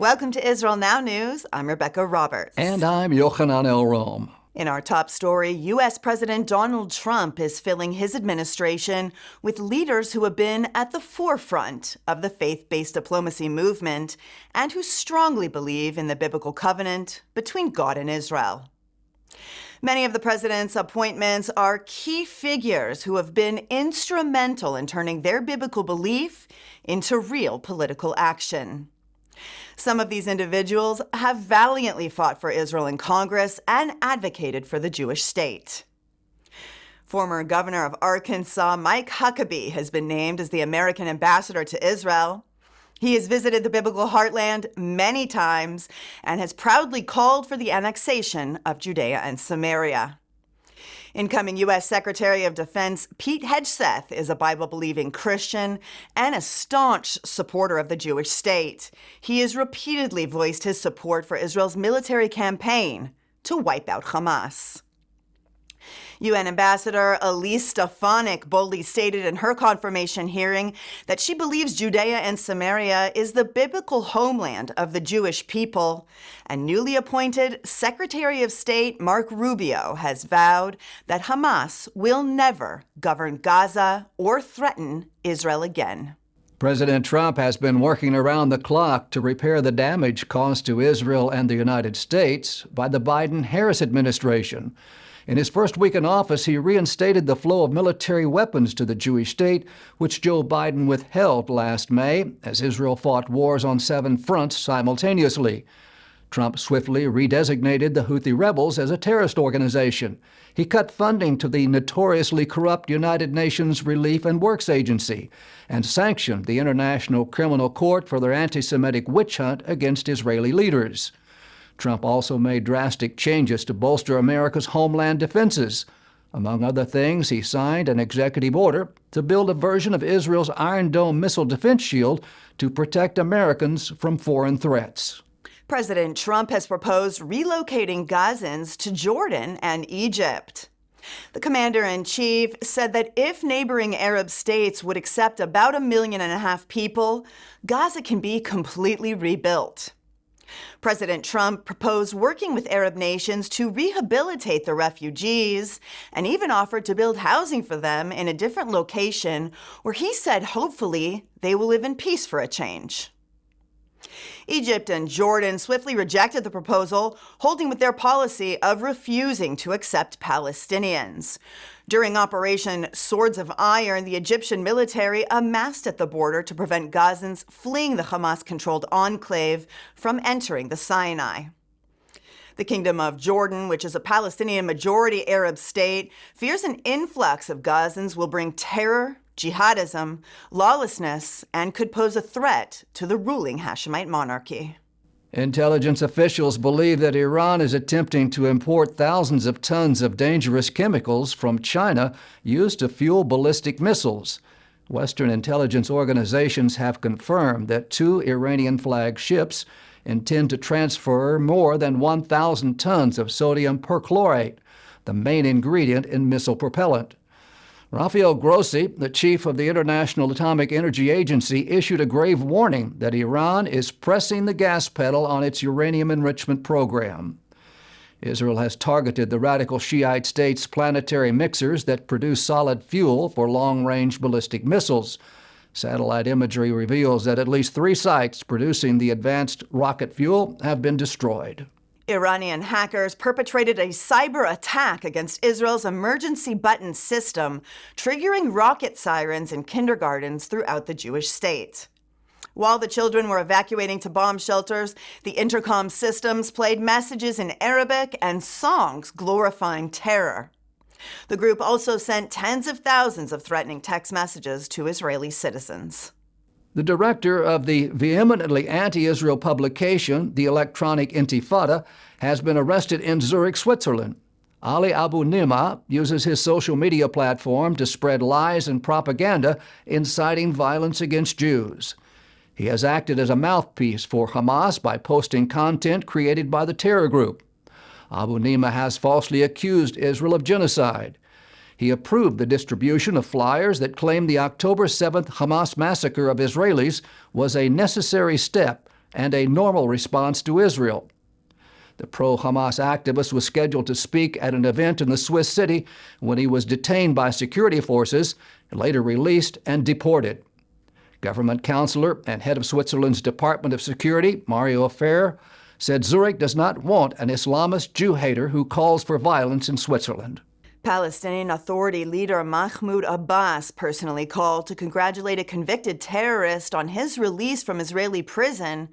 Welcome to Israel Now News. I'm Rebekah Roberts. And I'm Yochanan Elrom. In our top story, U.S. President Donald Trump is filling his administration with leaders who have been at the forefront of the faith-based diplomacy movement and who strongly believe in the biblical covenant between God and Israel. Many of the president's appointments are key figures who have been instrumental in turning their biblical belief into real political action. Some of these individuals have valiantly fought for Israel in Congress and advocated for the Jewish state. Former Governor of Arkansas, Mike Huckabee, has been named as the American ambassador to Israel. He has visited the biblical heartland many times and has proudly called for the annexation of Judea and Samaria. Incoming U.S. Secretary of Defense Pete Hegseth is a Bible-believing Christian and a staunch supporter of the Jewish state. He has repeatedly voiced his support for Israel's military campaign to wipe out Hamas. UN Ambassador Elise Stefanik boldly stated in her confirmation hearing that she believes Judea and Samaria is the biblical homeland of the Jewish people. And newly appointed Secretary of State Mark Rubio has vowed that Hamas will never govern Gaza or threaten Israel again. President Trump has been working around the clock to repair the damage caused to Israel and the United States by the Biden-Harris administration. In his first week in office, he reinstated the flow of military weapons to the Jewish state, which Joe Biden withheld last May as Israel fought wars on 7 fronts simultaneously. Trump swiftly redesignated the Houthi rebels as a terrorist organization. He cut funding to the notoriously corrupt United Nations Relief and Works Agency and sanctioned the International Criminal Court for their anti-Semitic witch hunt against Israeli leaders. Trump also made drastic changes to bolster America's homeland defenses. Among other things, he signed an executive order to build a version of Israel's Iron Dome missile defense shield to protect Americans from foreign threats. President Trump has proposed relocating Gazans to Jordan and Egypt. The commander-in-chief said that if neighboring Arab states would accept about 1.5 million people, Gaza can be completely rebuilt. President Trump proposed working with Arab nations to rehabilitate the refugees and even offered to build housing for them in a different location where he said hopefully they will live in peace for a change. Egypt and Jordan swiftly rejected the proposal, holding with their policy of refusing to accept Palestinians. During Operation Swords of Iron, the Egyptian military amassed at the border to prevent Gazans fleeing the Hamas-controlled enclave from entering the Sinai. The Kingdom of Jordan, which is a Palestinian-majority Arab state, fears an influx of Gazans will bring terror, jihadism, lawlessness, and could pose a threat to the ruling Hashemite monarchy. Intelligence officials believe that Iran is attempting to import thousands of tons of dangerous chemicals from China used to fuel ballistic missiles. Western intelligence organizations have confirmed that 2 Iranian-flagged ships intend to transfer more than 1,000 tons of sodium perchlorate, the main ingredient in missile propellant. Rafael Grossi, the chief of the International Atomic Energy Agency, issued a grave warning that Iran is pressing the gas pedal on its uranium enrichment program. Israel has targeted the radical Shiite state's planetary mixers that produce solid fuel for long-range ballistic missiles. Satellite imagery reveals that at least 3 sites producing the advanced rocket fuel have been destroyed. Iranian hackers perpetrated a cyber attack against Israel's emergency button system, triggering rocket sirens in kindergartens throughout the Jewish state. While the children were evacuating to bomb shelters, the intercom systems played messages in Arabic and songs glorifying terror. The group also sent tens of thousands of threatening text messages to Israeli citizens. The director of the vehemently anti-Israel publication, The Electronic Intifada, has been arrested in Zurich, Switzerland. Ali Abu Nima uses his social media platform to spread lies and propaganda inciting violence against Jews. He has acted as a mouthpiece for Hamas by posting content created by the terror group. Abu Nima has falsely accused Israel of genocide. He approved the distribution of flyers that claimed the October 7th Hamas massacre of Israelis was a necessary step and a normal response to Israel. The pro-Hamas activist was scheduled to speak at an event in the Swiss city when he was detained by security forces and later released and deported. Government counselor and head of Switzerland's Department of Security, Mario Ferrer, said Zurich does not want an Islamist Jew-hater who calls for violence in Switzerland. Palestinian Authority leader Mahmoud Abbas personally called to congratulate a convicted terrorist on his release from Israeli prison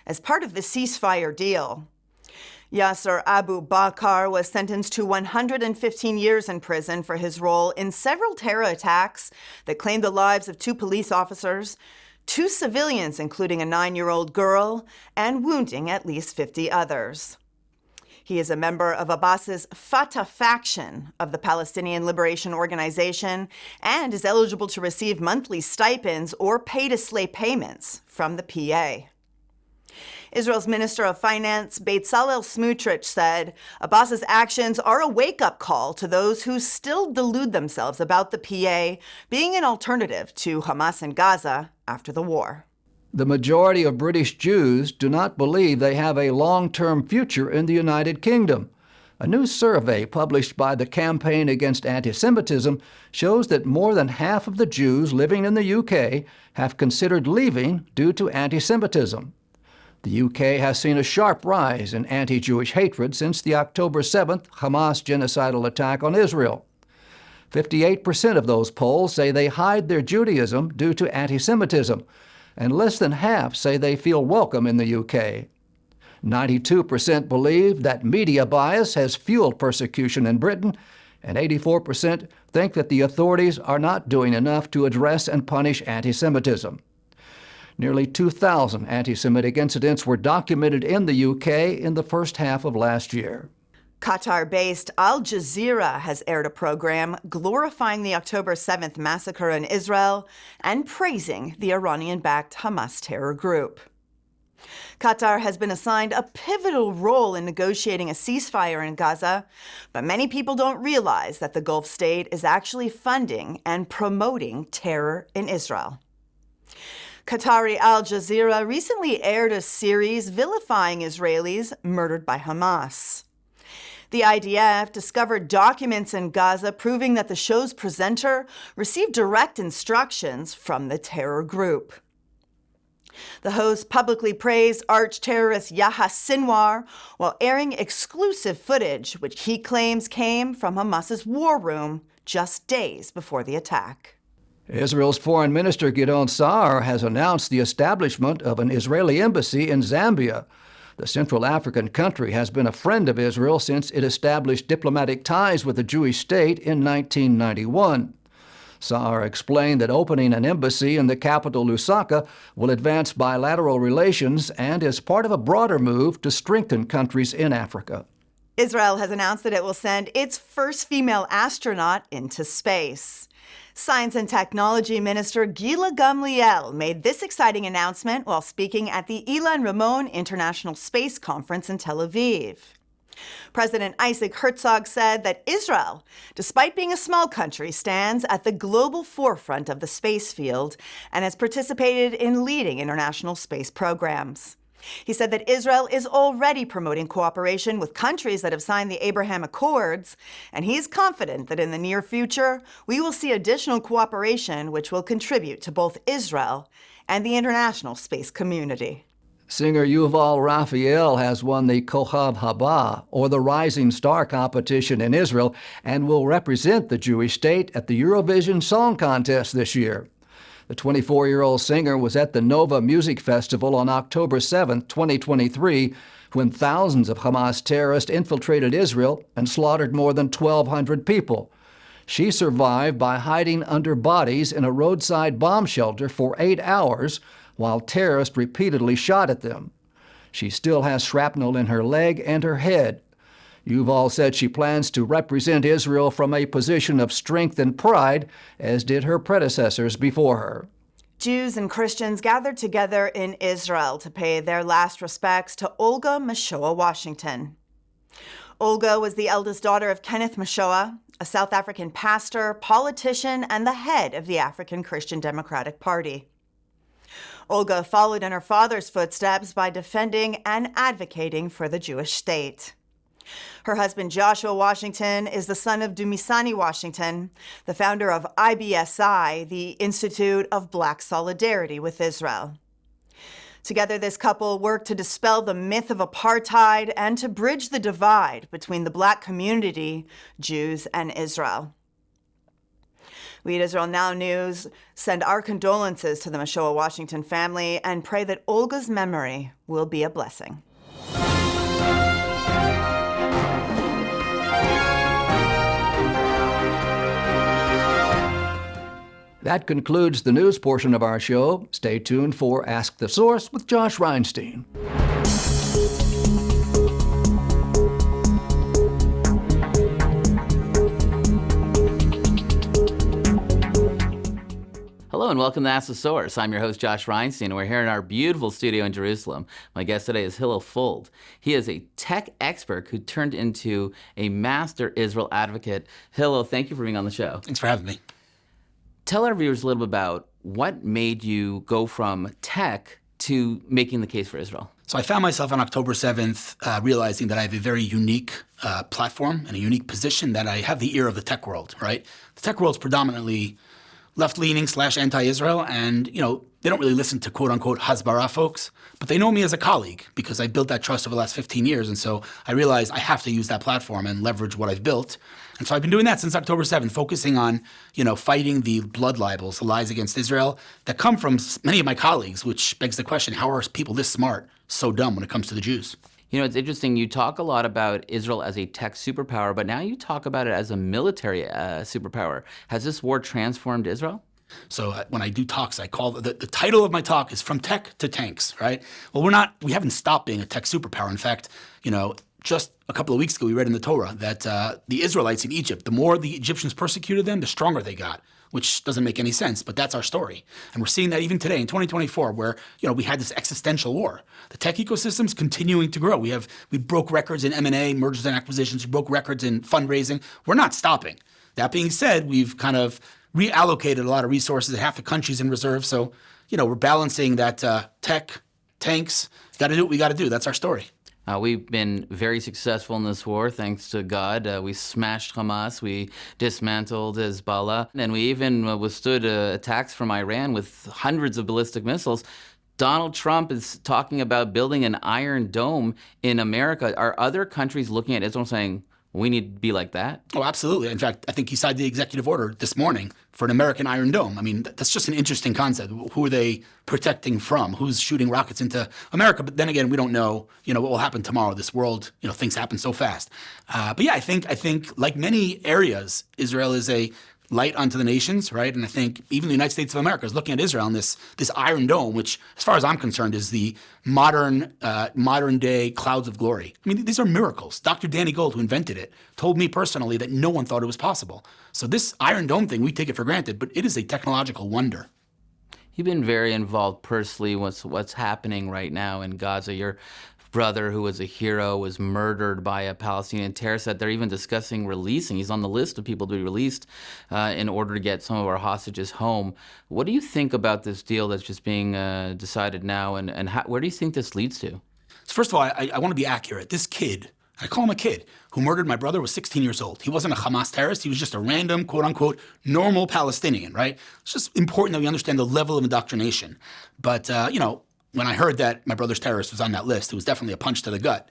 as part of the ceasefire deal. Yasser Abu Bakr was sentenced to 115 years in prison for his role in several terror attacks that claimed the lives of 2 police officers, 2 civilians, including a 9-year-old girl, and wounding at least 50 others. He is a member of Abbas's Fatah faction of the Palestinian Liberation Organization and is eligible to receive monthly stipends or pay-to-slay payments from the PA. Israel's Minister of Finance, Bezalel Smotrich, said Abbas's actions are a wake-up call to those who still delude themselves about the PA being an alternative to Hamas in Gaza after the war. The majority of British Jews do not believe they have a long-term future in the United Kingdom. A new survey published by the Campaign Against Anti-Semitism shows that more than half of the Jews living in the UK have considered leaving due to anti-Semitism. The UK has seen a sharp rise in anti-Jewish hatred since the October 7th Hamas genocidal attack on Israel. 58% of those polls say they hide their Judaism due to anti-Semitism, and less than half say they feel welcome in the UK. 92% believe that media bias has fueled persecution in Britain, and 84% think that the authorities are not doing enough to address and punish anti-Semitism. Nearly 2,000 anti-Semitic incidents were documented in the UK in the first half of last year. Qatar-based Al Jazeera has aired a program glorifying the October 7th massacre in Israel and praising the Iranian-backed Hamas terror group. Qatar has been assigned a pivotal role in negotiating a ceasefire in Gaza, but many people don't realize that the Gulf state is actually funding and promoting terror in Israel. Qatari Al Jazeera recently aired a series vilifying Israelis murdered by Hamas. The IDF discovered documents in Gaza proving that the show's presenter received direct instructions from the terror group. The host publicly praised arch-terrorist Yahya Sinwar while airing exclusive footage which he claims came from Hamas's war room just days before the attack. Israel's Foreign Minister Gideon Sa'ar has announced the establishment of an Israeli embassy in Zambia. The Central African country has been a friend of Israel since it established diplomatic ties with the Jewish state in 1991. Sa'ar explained that opening an embassy in the capital Lusaka will advance bilateral relations and is part of a broader move to strengthen countries in Africa. Israel has announced that it will send its first female astronaut into space. Science and Technology Minister Gila Gamliel made this exciting announcement while speaking at the Ilan Ramon International Space Conference in Tel Aviv. President Isaac Herzog said that Israel, despite being a small country, stands at the global forefront of the space field and has participated in leading international space programs. He said that Israel is already promoting cooperation with countries that have signed the Abraham Accords, and he is confident that in the near future, we will see additional cooperation which will contribute to both Israel and the international space community. Singer Yuval Raphael has won the Kohav Haba, or the Rising Star competition in Israel, and will represent the Jewish state at the Eurovision Song Contest this year. The 24-year-old singer was at the Nova Music Festival on October 7, 2023, when thousands of Hamas terrorists infiltrated Israel and slaughtered more than 1,200 people. She survived by hiding under bodies in a roadside bomb shelter for 8 hours while terrorists repeatedly shot at them. She still has shrapnel in her leg and her head. Yuval said she plans to represent Israel from a position of strength and pride, as did her predecessors before her. Jews and Christians gathered together in Israel to pay their last respects to Olga Mashoa Washington. Olga was the eldest daughter of Kenneth Mashoa, a South African pastor, politician, and the head of the African Christian Democratic Party. Olga followed in her father's footsteps by defending and advocating for the Jewish state. Her husband, Joshua Washington, is the son of Dumisani Washington, the founder of IBSI, the Institute of Black Solidarity with Israel. Together, this couple worked to dispel the myth of apartheid and to bridge the divide between the Black community, Jews, and Israel. We at Israel Now News send our condolences to the Mashoa Washington family and pray that Olga's memory will be a blessing. That concludes the news portion of our show. Stay tuned for Ask the Source with Josh Reinstein. Hello and welcome to Ask the Source. I'm your host, Josh Reinstein, and we're here in our beautiful studio in Jerusalem. My guest today is Hillel Fuld. He is a tech expert who turned into a master Israel advocate. Hillel, thank you for being on the show. Thanks for having me. Tell our viewers a little bit about what made you go from tech to making the case for Israel. So I found myself on October 7th realizing that I have a very unique platform and a unique position, that I have the ear of the tech world, right? The tech world's predominantly left-leaning / anti-Israel, and, they don't really listen to quote-unquote Hasbara folks, but they know me as a colleague because I built that trust over the last 15 years, and so I realized I have to use that platform and leverage what I've built. And so I've been doing that since October 7th, focusing on, fighting the blood libels, the lies against Israel that come from many of my colleagues, which begs the question, how are people this smart so dumb when it comes to the Jews? It's interesting. You talk a lot about Israel as a tech superpower, but now you talk about it as a military superpower. Has this war transformed Israel? So when I do talks, I call the title of my talk is From Tech to Tanks, right? Well, we haven't stopped being a tech superpower. In fact, just a couple of weeks ago, we read in the Torah that the Israelites in Egypt, the more the Egyptians persecuted them, the stronger they got, which doesn't make any sense, but that's our story. And we're seeing that even today in 2024, where, we had this existential war. The tech ecosystem's continuing to grow. We broke records in M&A, mergers and acquisitions. We broke records in fundraising. We're not stopping. That being said, we've kind of reallocated a lot of resources. Half the country's in reserve. So, we're balancing that tech, tanks. Got to do what we got to do. That's our story. We've been very successful in this war, thanks to God. We smashed Hamas, we dismantled Hezbollah, and we even withstood attacks from Iran with hundreds of ballistic missiles. Donald Trump is talking about building an Iron Dome in America. Are other countries looking at Israel saying, we need to be like that? Oh, absolutely. In fact, I think he signed the executive order this morning for an American Iron Dome. I mean, that's just an interesting concept. Who are they protecting from? Who's shooting rockets into America? But then again, we don't know, what will happen tomorrow. This world, things happen so fast. But yeah, I think like many areas, Israel is a light unto the nations, right? And I think even the United States of America is looking at Israel and this Iron Dome, which, as far as I'm concerned, is the modern day clouds of glory. I mean, these are miracles. Dr. Danny Gold, who invented it, told me personally that no one thought it was possible. So this Iron Dome thing, we take it for granted, but it is a technological wonder. You've been very involved personally with what's happening right now in Gaza. Your brother, who was a hero, was murdered by a Palestinian terrorist that they're even discussing releasing. He's on the list of people to be released in order to get some of our hostages home. What do you think about this deal that's just being decided now, and where do you think this leads to? So first of all, I want to be accurate. This kid, I call him a kid, who murdered my brother was 16 years old. He wasn't a Hamas terrorist. He was just a random, quote-unquote, normal Palestinian, right? It's just important that we understand the level of indoctrination. But, when I heard that my brother's terrorist was on that list, it was definitely a punch to the gut.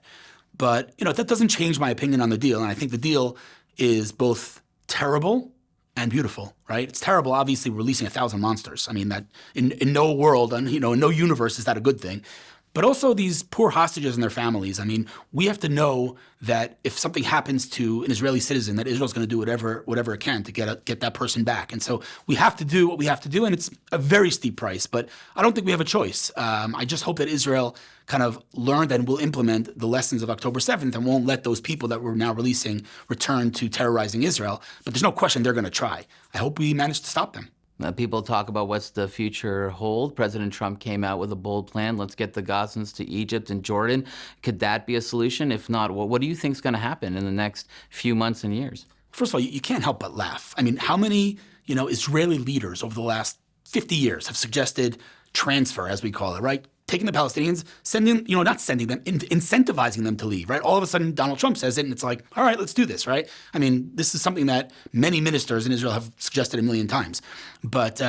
But, that doesn't change my opinion on the deal. And I think the deal is both terrible and beautiful, right? It's terrible, obviously, releasing 1,000 monsters. I mean, that in no world, and in no universe is that a good thing. But also these poor hostages and their families. I mean, we have to know that if something happens to an Israeli citizen, that Israel's going to do whatever it can to get that person back. And so we have to do what we have to do, and it's a very steep price. But I don't think we have a choice. I just hope that Israel kind of learned and will implement the lessons of October 7th and won't let those people that we're now releasing return to terrorizing Israel. But there's no question they're going to try. I hope we manage to stop them. People talk about what's the future hold. President Trump came out with a bold plan. Let's get the Gazans to Egypt and Jordan. Could that be a solution? If not, what do you think is going to happen in the next few months and years? First of all, you can't help but laugh. I mean, how many, Israeli leaders over the last 50 years have suggested, transfer, as we call it, right? Taking the Palestinians, incentivizing them to leave, right? All of a sudden, Donald Trump says it, and it's like, all right, let's do this, right? I mean, this is something that many ministers in Israel have suggested a million times. But,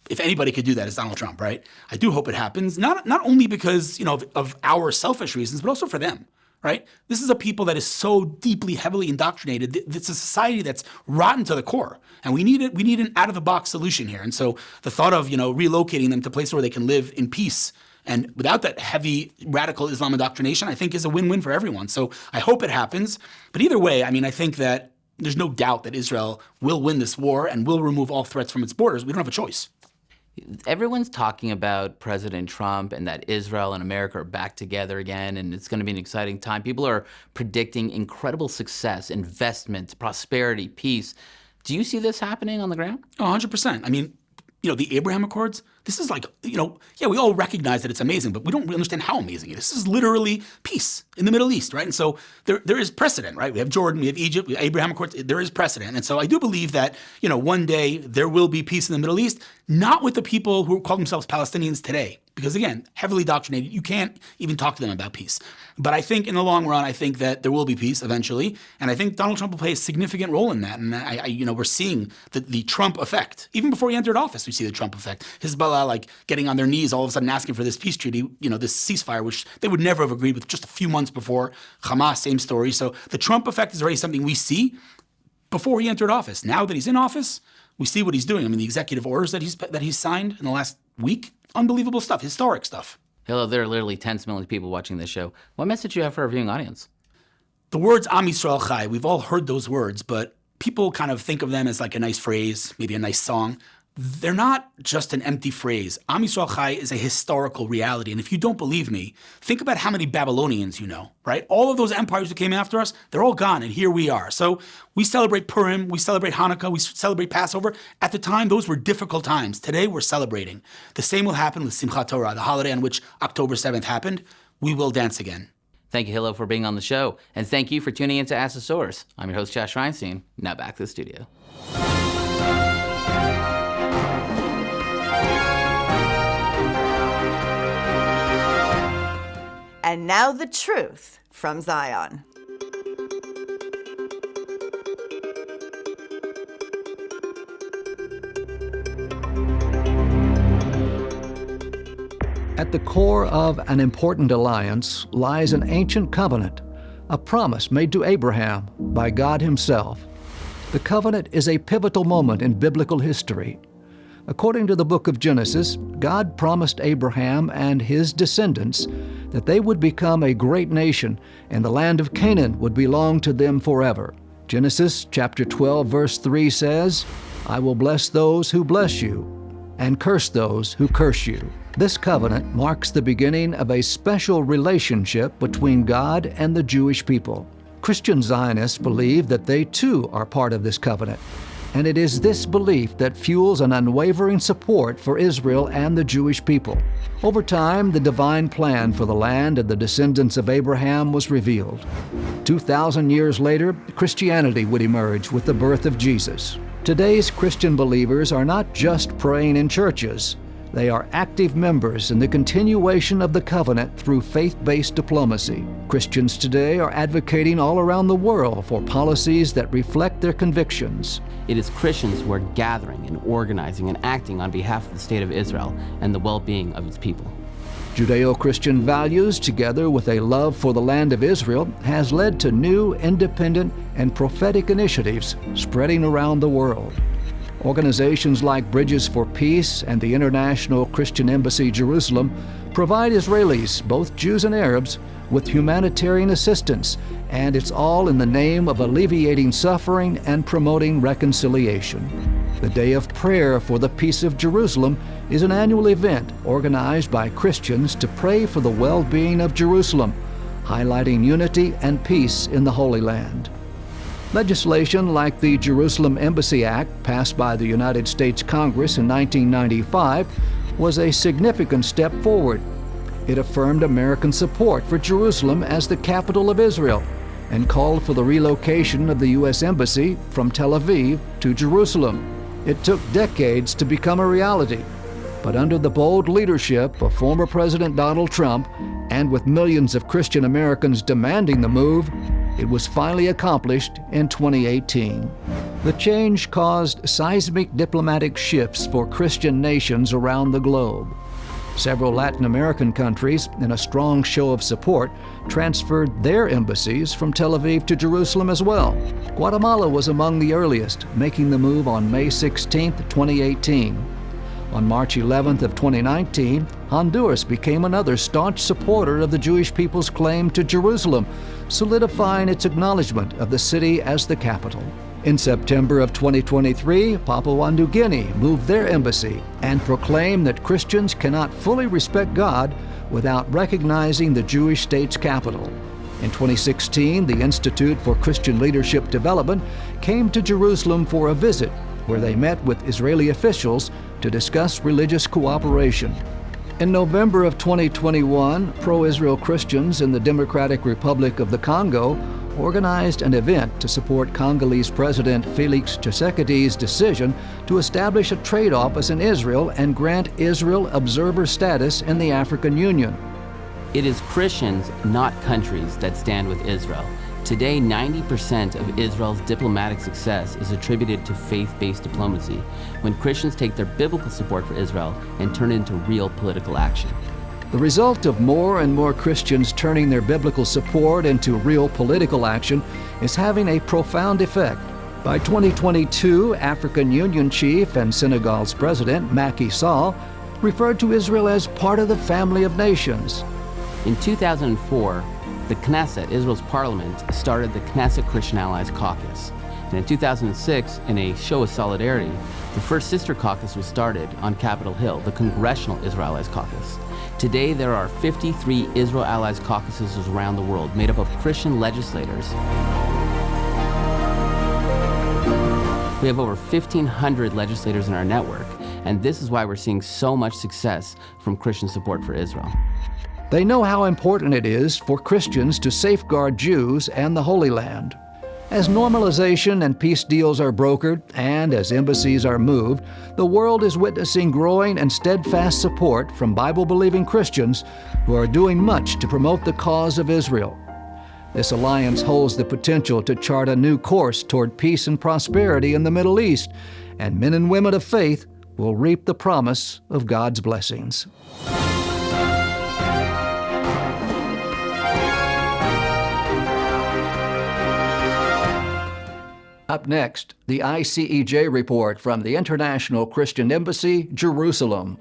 if anybody could do that, it's Donald Trump, right? I do hope it happens, not only because, of our selfish reasons, but also for them, right? This is a people that is so deeply, heavily indoctrinated. It's a society that's rotten to the core. And we need an out-of-the-box solution here. And so the thought of, relocating them to places where they can live in peace and without that heavy radical Islam indoctrination, I think is a win-win for everyone. So I hope it happens. But either way, I mean, I think that there's no doubt that Israel will win this war and will remove all threats from its borders. We don't have a choice. Everyone's talking about President Trump and that Israel and America are back together again, and it's going to be an exciting time. People are predicting incredible success, investment, prosperity, peace. Do you see this happening on the ground? Oh, 100%. I mean, the Abraham Accords, this is like, we all recognize that it's amazing, but we don't really understand how amazing it is. This is literally peace in the Middle East, right? And so there is precedent, right? We have Jordan, we have Egypt, we have Abraham Accords, there is precedent. And so I do believe that, one day there will be peace in the Middle East, not with the people who call themselves Palestinians today. Because again, heavily indoctrinated, you can't even talk to them about peace. But I think in the long run, I think that there will be peace eventually. And I think Donald Trump will play a significant role in that. And we're seeing the Trump effect. Even before he entered office, we see the Trump effect. Hezbollah, getting on their knees, all of a sudden asking for this peace treaty, this ceasefire, which they would never have agreed with just a few months before. Hamas, same story. So the Trump effect is already something we see before he entered office. Now that he's in office, we see what he's doing. I mean, the executive orders that he's signed in the last week, unbelievable stuff, historic stuff. Hillel, there are literally tens of millions of people watching this show. What message do you have for our viewing audience? The words Am Yisrael Chai, we've all heard those words, but people kind of think of them as like a nice phrase, maybe a nice song. They're not just an empty phrase. Am Yisrael Chai is a historical reality. And if you don't believe me, think about how many Babylonians you know, right? All of those empires who came after us, they're all gone, and here we are. So we celebrate Purim, we celebrate Hanukkah, we celebrate Passover. At the time, those were difficult times. Today, we're celebrating. The same will happen with Simchat Torah, the holiday on which October 7th happened. We will dance again. Thank you, Hillel, for being on the show. And thank you for tuning in to Ask the Source. I'm your host, Josh Reinstein. Now back to the studio. And now the truth from Zion. At the core of an important alliance lies an ancient covenant, a promise made to Abraham by God himself. The covenant is a pivotal moment in biblical history. According to the book of Genesis, God promised Abraham and his descendants that they would become a great nation and the land of Canaan would belong to them forever. Genesis chapter 12, verse 3 says, "I will bless those who bless you and curse those who curse you." This covenant marks the beginning of a special relationship between God and the Jewish people. Christian Zionists believe that they too are part of this covenant. And it is this belief that fuels an unwavering support for Israel and the Jewish people. Over time, the divine plan for the land and the descendants of Abraham was revealed. 2,000 years later, Christianity would emerge with the birth of Jesus. Today's Christian believers are not just praying in churches. They are active members in the continuation of the covenant through faith-based diplomacy. Christians today are advocating all around the world for policies that reflect their convictions. It is Christians who are gathering and organizing and acting on behalf of the state of Israel and the well-being of its people. Judeo-Christian values, together with a love for the land of Israel, has led to new, independent, and prophetic initiatives spreading around the world. Organizations like Bridges for Peace and the International Christian Embassy Jerusalem provide Israelis, both Jews and Arabs, with humanitarian assistance, and it's all in the name of alleviating suffering and promoting reconciliation. The Day of Prayer for the Peace of Jerusalem is an annual event organized by Christians to pray for the well-being of Jerusalem, highlighting unity and peace in the Holy Land. Legislation like the Jerusalem Embassy Act, passed by the United States Congress in 1995, was a significant step forward. It affirmed American support for Jerusalem as the capital of Israel and called for the relocation of the U.S. Embassy from Tel Aviv to Jerusalem. It took decades to become a reality, But under the bold leadership of former President Donald Trump, and with millions of Christian Americans demanding the move, it was finally accomplished in 2018. The change caused seismic diplomatic shifts for Christian nations around the globe. Several Latin American countries, in a strong show of support, transferred their embassies from Tel Aviv to Jerusalem as well. Guatemala was among the earliest, making the move on May 16, 2018. On March 11th of 2019, Honduras became another staunch supporter of the Jewish people's claim to Jerusalem, solidifying its acknowledgement of the city as the capital. In September of 2023, Papua New Guinea moved their embassy and proclaimed that Christians cannot fully respect God without recognizing the Jewish state's capital. In 2016, the Institute for Christian Leadership Development came to Jerusalem for a visit, where they met with Israeli officials to discuss religious cooperation. In November of 2021, pro-Israel Christians in the Democratic Republic of the Congo organized an event to support Congolese President Félix Tshisekedi's decision to establish a trade office in Israel and grant Israel observer status in the African Union. It is Christians, not countries, that stand with Israel. Today, 90% of Israel's diplomatic success is attributed to faith-based diplomacy, when Christians take their biblical support for Israel and turn it into real political action. The result of more and more Christians turning their biblical support into real political action is having a profound effect. By 2022, African Union chief and Senegal's president, Macky Sall, referred to Israel as part of the family of nations. In 2004, the Knesset, Israel's parliament, started the Knesset Christian Allies Caucus. And in 2006, in a show of solidarity, the first sister caucus was started on Capitol Hill, the Congressional Israel Allies Caucus. Today, there are 53 Israel Allies caucuses around the world, made up of Christian legislators. We have over 1,500 legislators in our network, and this is why we're seeing so much success from Christian support for Israel. They know how important it is for Christians to safeguard Jews and the Holy Land. As normalization and peace deals are brokered, and as embassies are moved, the world is witnessing growing and steadfast support from Bible-believing Christians who are doing much to promote the cause of Israel. This alliance holds the potential to chart a new course toward peace and prosperity in the Middle East, and men and women of faith will reap the promise of God's blessings. Up next, the ICEJ Report from the International Christian Embassy, Jerusalem.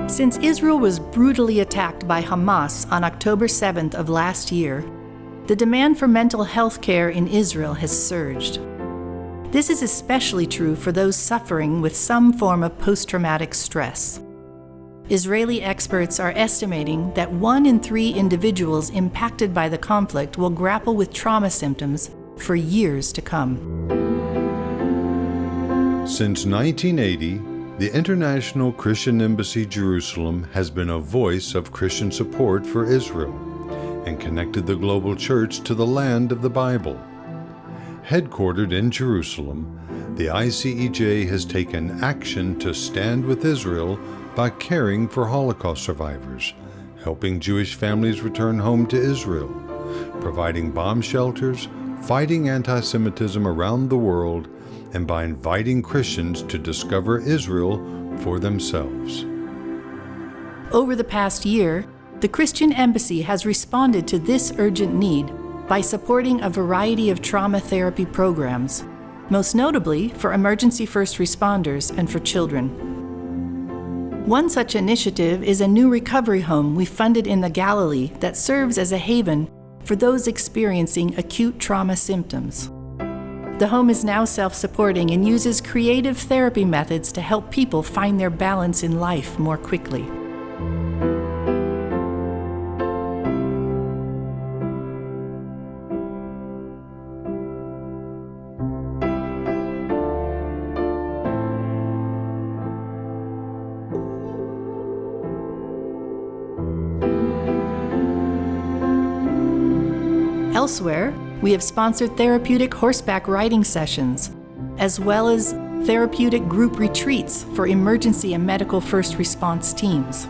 Since Israel was brutally attacked by Hamas on October 7th of last year, the demand for mental health care in Israel has surged. This is especially true for those suffering with some form of post-traumatic stress. Israeli experts are estimating that 1 in 3 individuals impacted by the conflict will grapple with trauma symptoms for years to come. Since 1980, the International Christian Embassy Jerusalem has been a voice of Christian support for Israel and connected the global church to the land of the Bible. Headquartered in Jerusalem, the ICEJ has taken action to stand with Israel by caring for Holocaust survivors, helping Jewish families return home to Israel, providing bomb shelters, fighting anti-Semitism around the world, and by inviting Christians to discover Israel for themselves. Over the past year, the Christian Embassy has responded to this urgent need by supporting a variety of trauma therapy programs, most notably for emergency first responders and for children. One such initiative is a new recovery home we funded in the Galilee that serves as a haven for those experiencing acute trauma symptoms. The home is now self-supporting and uses creative therapy methods to help people find their balance in life more quickly. Elsewhere, we have sponsored therapeutic horseback riding sessions, as well as therapeutic group retreats for emergency and medical first response teams.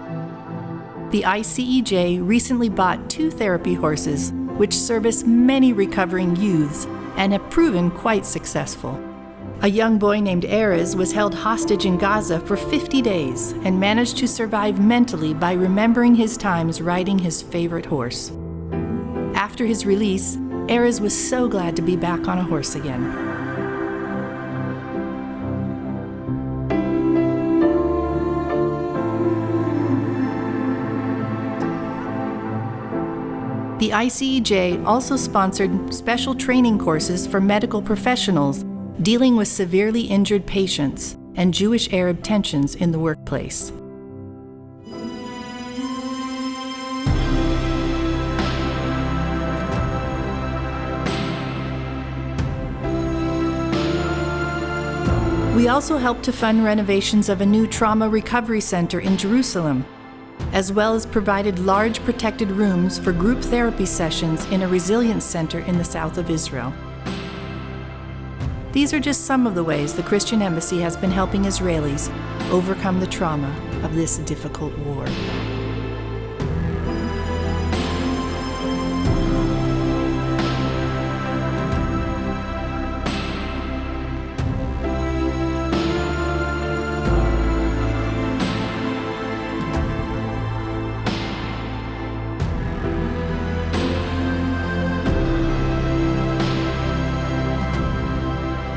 The ICEJ recently bought 2 therapy horses, which service many recovering youths and have proven quite successful. A young boy named Erez was held hostage in Gaza for 50 days and managed to survive mentally by remembering his times riding his favorite horse. After his release, Erez was so glad to be back on a horse again. The ICEJ also sponsored special training courses for medical professionals dealing with severely injured patients and Jewish-Arab tensions in the workplace. We also helped to fund renovations of a new trauma recovery center in Jerusalem, as well as provided large protected rooms for group therapy sessions in a resilience center in the south of Israel. These are just some of the ways the Christian Embassy has been helping Israelis overcome the trauma of this difficult war.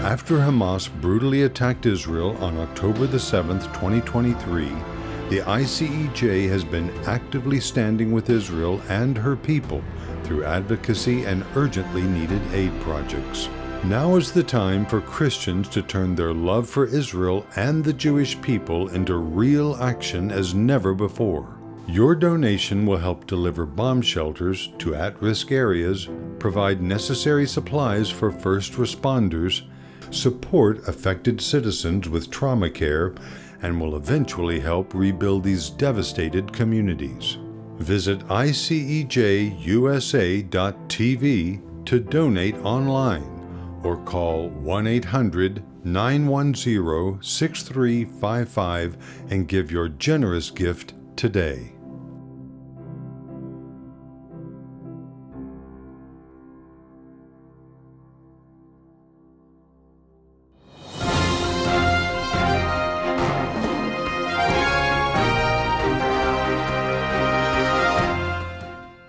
After Hamas brutally attacked Israel on October the 7th, 2023, the ICEJ has been actively standing with Israel and her people through advocacy and urgently needed aid projects. Now is the time for Christians to turn their love for Israel and the Jewish people into real action as never before. Your donation will help deliver bomb shelters to at-risk areas, provide necessary supplies for first responders, support affected citizens with trauma care, and will eventually help rebuild these devastated communities. Visit ICEJUSA.tv to donate online or call 1-800-910-6355 and give your generous gift today.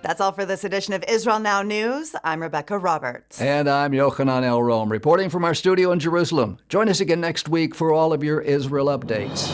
That's all for this edition of Israel Now News. I'm Rebekah Roberts. And I'm Yochanan Elrom, reporting from our studio in Jerusalem. Join us again next week for all of your Israel updates.